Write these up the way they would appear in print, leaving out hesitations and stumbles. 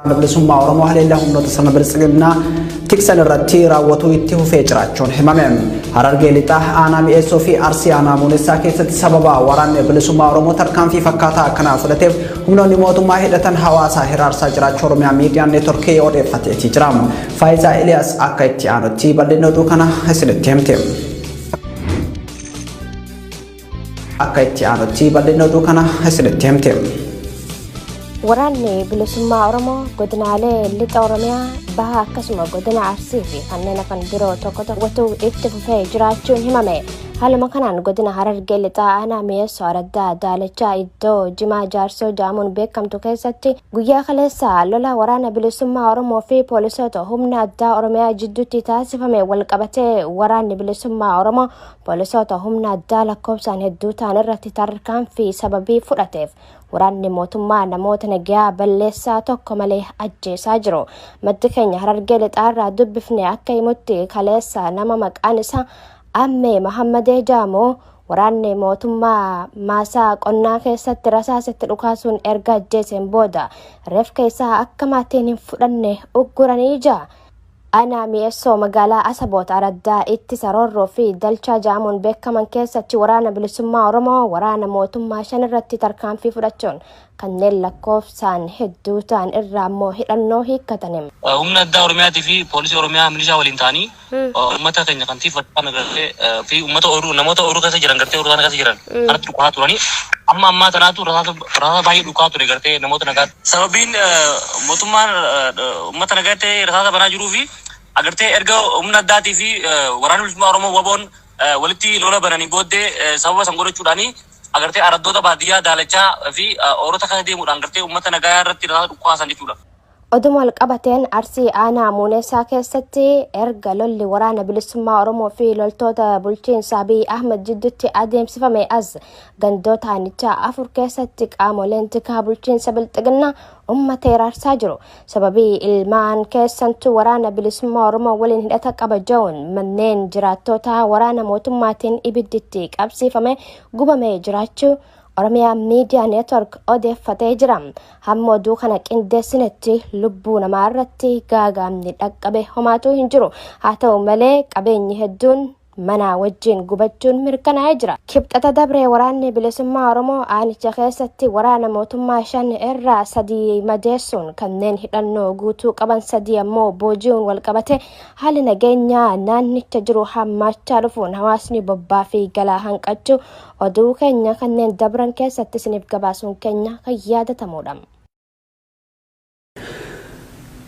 bilisummaa Oromoo haleellaa humnoota sirna bilisiginaa tiksan irratti raawwatu itti fufee jiraachuun himame. Harargee lixaa aanaa mi'eessoo fi arsii aanaa muunessaa keessatti sababa waraanni bilisummaa Oromoo tarkaanfii fakkaataa akkanaa fudhateef humnoonni mootummaa hidhatan hawaasaa hiraarsaa jiraachuu Oromiyaa miidiyaan neetworkii odeeffateetii jira. Faayisaa Eliyaas akka itti aanutti bal'inni oduu kana isinitti himte. Waraanni bilisummaa Oromoo godinaalee lixa Oromiyaa baha akkasuma godina Arsii fi kanneen afan biroo tokko tokkotu itti fufee jiraachuun himame. Haaluma kanaan godina Harargee lixaa aanaa mi'eessoo araddaa daalachaa iddoo Jimaa Jaarsoo jaamuun beekamtu keessatti guyyaa kaleessaa lola waraana bilisummaa Oromoo fi poolisoota humna addaa Oromiyaa jidduutti taasifame walqabatee waraanni bilisummaa Oromoo poolisoota humna addaa lakkoofsaan hedduu ta'an irratti tarkaanfii sababii fudhateef waraanni mootummaa namoota nagaa balleessaa tokko malee ajjeesaa jiru. Maddi keenya Harargee lixaarraa dubbifne akka himutti kaleessa nama maqaan isaa Ammee Mahammadee Jaamoo waraanni mootummaa maasaa qonnaa keessatti rasaasatti dhukaasuun erga ajjeeseen booda reeffa isaa akka maatiin hin fudhanne ugguranii jira. Aanaa mi'eessoo magaalaa Asaboota Araddaa ittisa roorroo fi dalchaa jaamuun beekaman keessatti waraana bilisummaa Oromoo waraana mootummaa 5 irratti tarkaanfii fudhachuun kanneen lakkoofsaan hedduu ta'an irraa immoo hidhannoo hiikkatan. Humna addaa Oromiyaatii fi poolisii Oromiyaa milishaa waliin ta'anii uummata keenya kan tiifataan agartee fi uummata Oruu namoota Oruu keessa jiran gartee Oruu keessa jiran kanatti dhukaa turanii amma tanaatu rasaasa baay'ee dhukaa ture gartee namoota nagaa. Sababiin mootummaan uummata nagaatti rasaasa banaa jiruu fi agartee erga humna addaatii fi waraana bilisummaa Oromoo waboon walitti lola bananii booddee sababa san godhachuudhaanii agartee araddoota baadiyyaa daalachaa fi Oroota kan deemuudhaan agartee uummata nagaa irratti rasaasa dhukaasan jechuudha. Oduma walqabateen Arsii aanaa muunessaa keessatti erga lolli waraana bilisummaa Oromoo fi loltoota bulchiinsa Abiy Ahmed jidduutti adeemsifame as gandoota aanichaa 4 keessatti qaamoleen tikaa bulchiinsa bilxiginaa uummata hiraarsaa jiru. Sababii ilmaan keessantu waraana bilisummaa Oromoo waliin hidhata qaba jechuun manneen jiraattota waraana mootummaatiin ibidditti qabsiifame gubamee jiraachuu Oromiyaa miidiyaa neetwork odeeffatee jira. Hamma oduu kana qindeessinetti lubbuu namaa irratti gaagaamni dhaqqabe homaatu hin jiru. Haa ta'u malee qabeenyi hedduun mana wajjin gubachuun mirkanaa'ee jira. Kibxata dabree waraanni bilisummaa Oromoo aanicha keessatti waraana mootummaa 5 irraa 3 madeessuun kanneen hidhannoo guutuu qaban 3 ammoo booji'uun walqabate haalli nageenyaa naannicha jiru hammaachaa dhufuun hawaasni bobbaa fi galaa hanqachuu oduu keenya kanneen dabran keessatti isiniif gabaasuun keenya kan yaadatamudha.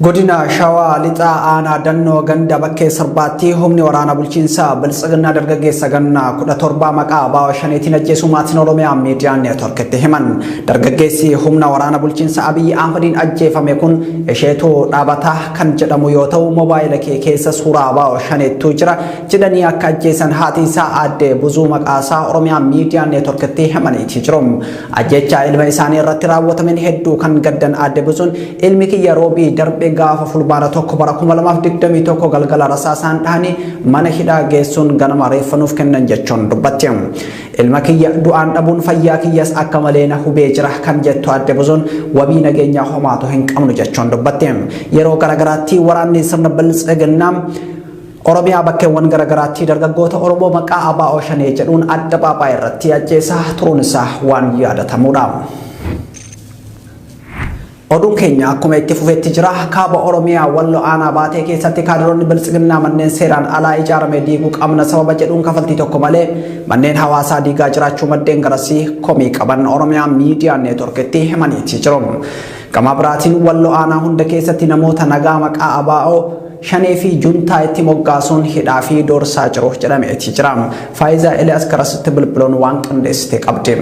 Godina Shawaa lixaa aanaa dannoo ganda bakkee sirbaatti humni waraana bulchiinsaa bilisiginaa dargaggeessa ganna 17 maqaa baawwa shaneetiin ajjeesuu maatiin Oromiyaa miidiyaan neetworkitti himan. Dargaggeessi humna waraana bulchiinsa Abiy Ahmediin ajjeefame kun isheetuu dhaabataa kan jedhamu yoo ta'u moobaayila keessa suuraa baawwa shaneettuu jira jedhanii akka ajjeesan haati isaa aadde Buzuu maqaasaa Oromiyaa miidiyaan neetworkitti himaniiti jiru. Ajjechaa ilma isaanii irratti raawwatamen hedduu kan gaddan aadde Buzuun ilmi kiyya roobii darbe gaafa fulbaana tokko bara 2021 galgala rasaasaan dhahanii mana hidhaa geessuun ganama reeffanuuf kennan jechuun dubbatti. Ilma kiyya du'aan dhabuun fayyaa kiyyas akka malee na hubee jira kan jettu aadde Buzuun wabii nageenyaa homaatu hin qabnu jechuun dubbatti. Yeroo garagaraatti waraanni sirna bilisiginaa Oromiyaa bakkeewwan garagaraatti dargaggoota Oromoo maqaa ABO shanee jedhuun adda baabaa irratti ajjeesaa turuun isaa waan yaadatamudha. Oduun keenya akkuma itti fufetti jira. Kaaba Oromiyaa Walloo aanaa baatee keessatti kaadiroonni bilisiginaa manneen seeraan alaa ijaarame diiguu qabna sababa jedhuun kafaltii tokko malee manneen hawaasaa diigaa jiraachuu maddeen garasii komii qaban Oromiyaa miidiyaa neetworkitti himaniiti jiru. Gama biraatiin Walloo aanaa hunda keessatti namoota nagaa maqaa ABO shanee fi juntaa itti moggaasuun hidhaa fi doorsaa jiru jedhameeti jira. Faayisaa Eliyaas garasitti bilbiluun waan qindeessite qabdi.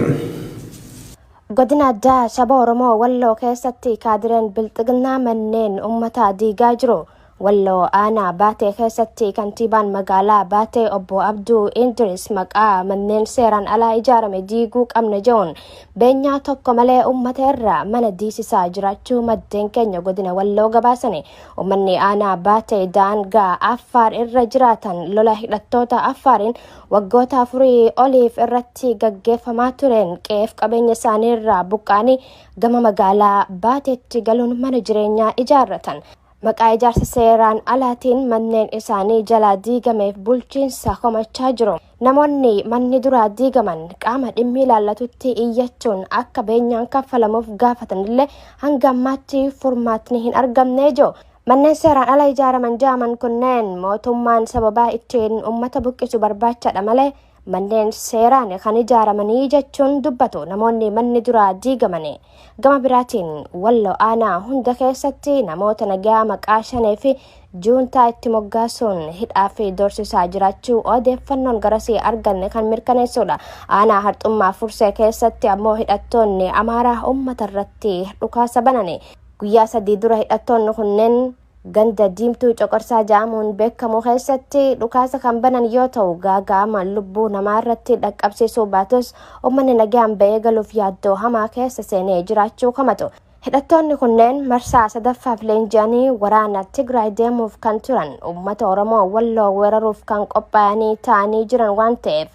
Godina addaa saba Oromoo Walloo keessatti kaadireen bilxiginaa manneen uummataa diigaa jiru. walloo aanaa baatee keessatti kantiibaan magaalaa baatee obbo Abduu Indiris maqaa manneen seeraan alaa ijaarame diiguu qabna jechuun beenyaa tokko malee uummata irraa mana diisisaa jiraachuu maddeen keenya godina walloo gabaasani. Uummanni aanaa baatee daangaa Affaar irra jiraatan lola hidhattoota Affaariin waggoota 4 oliif irratti gaggeeffamaa tureen qe'eef qabeenya isaanii irraa buqqaanii gama magaalaa baateetti galuun mana jireenyaa ijaarratan. Maqaa ijaarsa seeraan alaatiin manneen isaanii jalaa diigameef bulchiinsa komachaa jiru. Namoonni manni duraa diigaman qaama dhimmi ilaallatutti iyyachuun akka beenyaan kaffalamuuf gaafatanillee hanga ammaatti furmaatni hin argamne jiru. Manneen seeraan ala ijaaraman jaaman kunneen mootummaan sababaa ittiin uummata buqqisu barbaachadha malee manneen seeraan kan ijaaramanii jechuun dubbatu namoonni manni duraa diigamanii. Gama biraatiin walloo aanaa hunda keessatti namoota nagaa maqaa shanee fi juuntaa itti moggaasuun hidhaa fi doorsisaa jiraachuu odeeffannoon garasii arganne kan mirkaneessudha. Aanaa Harxummaa Fursee keessatti ammoo hidhattoonni Amaaraa uummata irratti dhukaasa banani. Guyyaa 3 dura hidhattoonni kunneen ganda diimtuu coqorsaa jaamuun beekamu keessatti dhukaasa kan banan yoo ta'u gaaga'ama lubbuu namaa irratti dhaqqabsiisuu baatus uummanni nagaan ba'ee galuuf yaaddoo hamaa keessa seenee jiraachuu komatu. Hidhattoonni kunneen marsaa 3ffaaf leenji'anii waraana Tigraay deemuuf kan turan uummata Oromoo walloo weeraruuf kan qophaa'anii ta'anii jiran waan ta'eef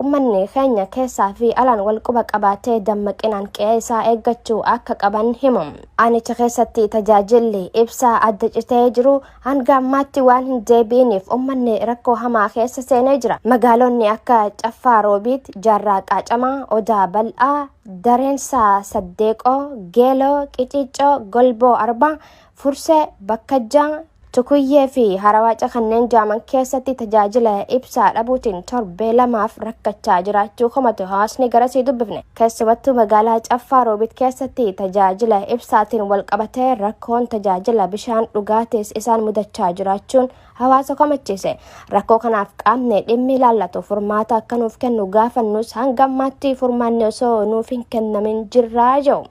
ummanni keenya keessaa fi alaan wal quba qabaatee dammaqinaan qe'ee isaa eeggachuu akka qaban himu. Aanicha keessatti tajaajilli ibsaa adda citee jiru hanga ammaatti waan hin deebiiniif ummanni rakkoo hamaa keessa seenee jira. Magaalonni akka Caffaa Roobiit, Jaarraa Qaacamaa, Odaa Bal'aa, Dareensaa Saddeeqoo, Geeloo, Qiciccoo, Golboo Arbaa, Fursee, Bakkajjaa, Tukuyyee fi Harawaaca kanneen jaaman keessatti tajaajila ibsaa dhabuutiin torbee 2 rakkachaa jiraachuu komatu hawaasni garasii dubbifne. Keessumattuu magaalaa Caffaa Roobiit keessatti tajaajila ibsaatiin wal qabatee rakkoon tajaajila bishaan dhugaatiis isaan mudachaa jiraachuun hawaasa komachiise. Rakkoo kanaaf qaamni dhimmi ilaallatu furmaata akka nuuf kennu gaafannus hanga ammaatti furmaanni osoo nuuf hin kennamin jirraa jiru.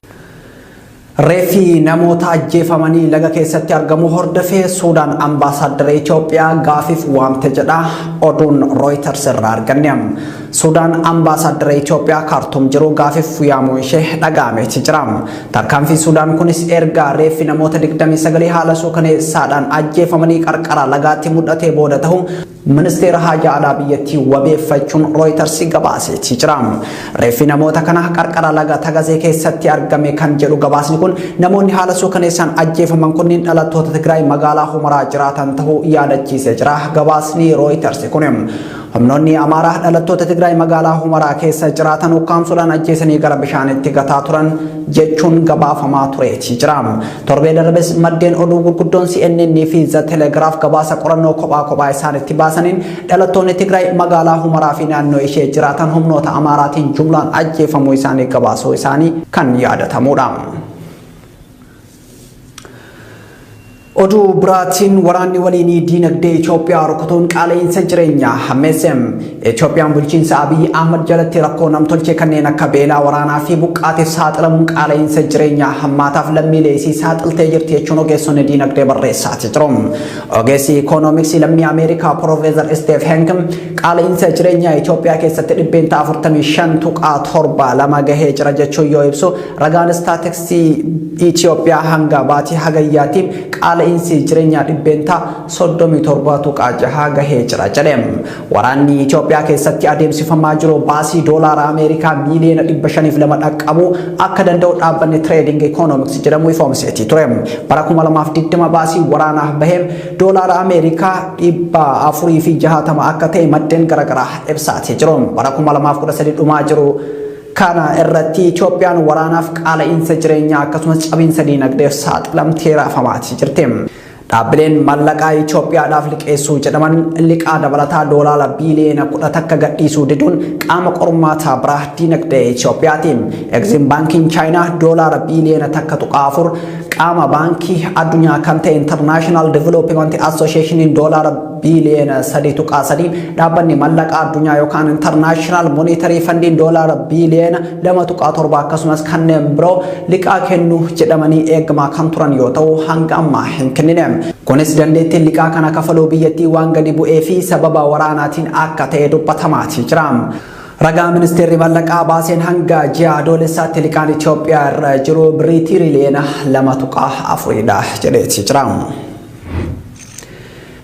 Reefi namoota ajjeefamanii laga keessatti argamu hordofee Suudaan ambaasaadara Itoophiyaa gaafiif waamte jedha oduun Reuters irraa arganne. Suudaan ambaasaadara Itoophiyaa Kaartum jiru gaafiif yaamuu ishee dhaga'ameeti jira. Tarkaanfii Suudaan kunis erga reefi namoota 29 haala suukaneessaadhaan ajjeefamanii qarqara lagaatti mudhatee booda ta'u ministeera haajaa alaa biyyattii wabeeffachuun Reuters gabaaseeti jira. Reefi namoota kana qarqara laga Tagazee keessatti argame kan jedhu gabaasni kun namoonni haala suukaneessaan ajjeefaman kunniin dhalattoota Tigraay magaalaa Humaraa jiraatan ta'uu yaadachiisee jira. Gabaasni Reuters kun humnoonni Amaaraa dhalattoota Tigraay magaalaa Humaraa keessa jiraatan ukkaamsuudhaan ajjeesanii gara bishaanitti gataa turan jechuun gabaafamaa tureeti jira. Torbee darbes maddeen oduu gurguddoon CNN fi The Telegraph gabaasa qorannoo kophaa isaanitti baasaniin dhalattoonni Tigraay magaalaa Humaraa fi naannoo ishee jiraatan humnoota Amaaraatiin jumlaan ajjeefamuu isaanii gabaasuu isaanii kan yaadatamudha. Oduu biraatiin waraanni waliinii diinagdee Itoophiyaa rukutuun qaala'insa jireenyaa hammeessem. Itoophiyaan bulchiinsa Abiy Ahmad jalatti rakkoo namtolchee kanneen akka beelaa waraanaa fi buqqaatiif saaxilamuun qaala'insa jireenyaa hammaataaf lammiilee isii saaxiltee jirti jechuun ogeessonni diinagdee barreessaati jiru. Ogeessi ikoonomiksii lammii Ameerikaa Profeesar Steve Henkem qaala'insa jireenyaa Itoophiyaa keessatti 45.7 gahee jira jechuun yoo ibsu ragaan staatiksii Itoophiyaa hanga baatii hagayyaatti qaala'insi jireenyaa 37.6 gahee jira jedhem. Waraanni Itoophiyaa keessatti adeemsifamaa jiru baasii doolaara Ameerikaa miiliyoona 502 dhaqqabu akka danda'u dhaabbanni Trading Economics jedhamu ifoomseeti ture. Bara 2020 baasii waraanaa baheem doolaara Ameerikaa 460 akka ta'e maddeen garaagaraa ibsaatee jiru. Bara 2013 dhumaa jiru kana irratti Itoophiyaan waraanaaf qaala'insa jireenyaa akkasumas cabiinsa diinagdeef saaxilamtee raafamaati jirti. Dhaabbileen mallaqaa Itoophiyaadhaaf liqeessuu jedhaman liqaa dabalataa doolaara biiliyoona 10 akka gadhiisuu diduun qaama qormaataa biraa diinagdee Itoophiyaati. Exim Baankiin Chaayinaa doolaara biiliyoona 1.4 qaama baankii addunyaa kan ta'e International Development Association doolaara biiliyoona 3.3 dhaabbanni mallaqa addunyaa yookaan International Monetary Fund doolaara biiliyoona 2.7 akkasumas kanneen biroo liqaa kennu jedhamanii eegamaa kan turan yoo ta'u hanga ammaa hin kennine. Kunis dandeettiin liqaa kana kafaluu biyyattii waan gadi bu'ee fi sababa waraanaatiin akka ta'e dubbatamaa jira. Ragaa ministeerri mallaqaa baaseen hanga ji'a adoolessaatti liqaan Itoophiyaa irra jiru birrii tiriliyoona 2.4 jedheeti jira.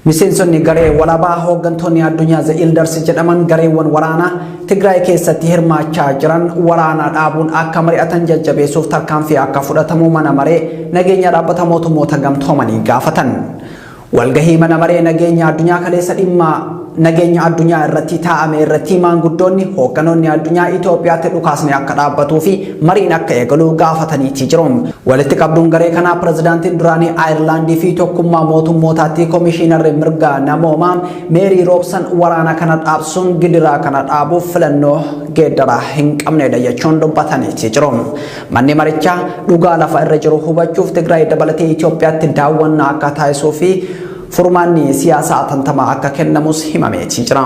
Miseensonni garee walabaa hooggantoonni addunyaa The Elders jedhaman gareewwan waraanaa Tigraay keessatti hirmaachaa jiran waraana dhaabuun akka mari'atan jajjabeessuuf tarkaanfii akka fudhatamu mana maree nageenya dhaabbata mootummoota gamtoomanii gaafatan. Walgahii mana maree nageenya addunyaa kaleessa dhimma nageenya addunyaa irratti taa'ame irratti maanguddoonni hoogganoonni addunyaa Itoophiyaatti dhukaasni akka dhaabbatuu fi mariin akka eegalu gaafatanii jiru. Walitti qabduun garee kanaa pirezidaantiin duraanii Ayirlaandii fi tokkummaa mootummootaatti koomishinarri mirga namoomaa Meerii Roobsan waraana kana dhaabsuun gidiraa kana dhaabuuf filannoo geeddaraa hin qabnedha jechuun dubbatanii jiru. Manni marichaa dhugaa lafa irra jiru hubachuuf Tigraay dabalatee Itoophiyaatti daawwannaa akka taasisuu fi furmaanni siyaasaa tantamaa akka kennamus himamee jira.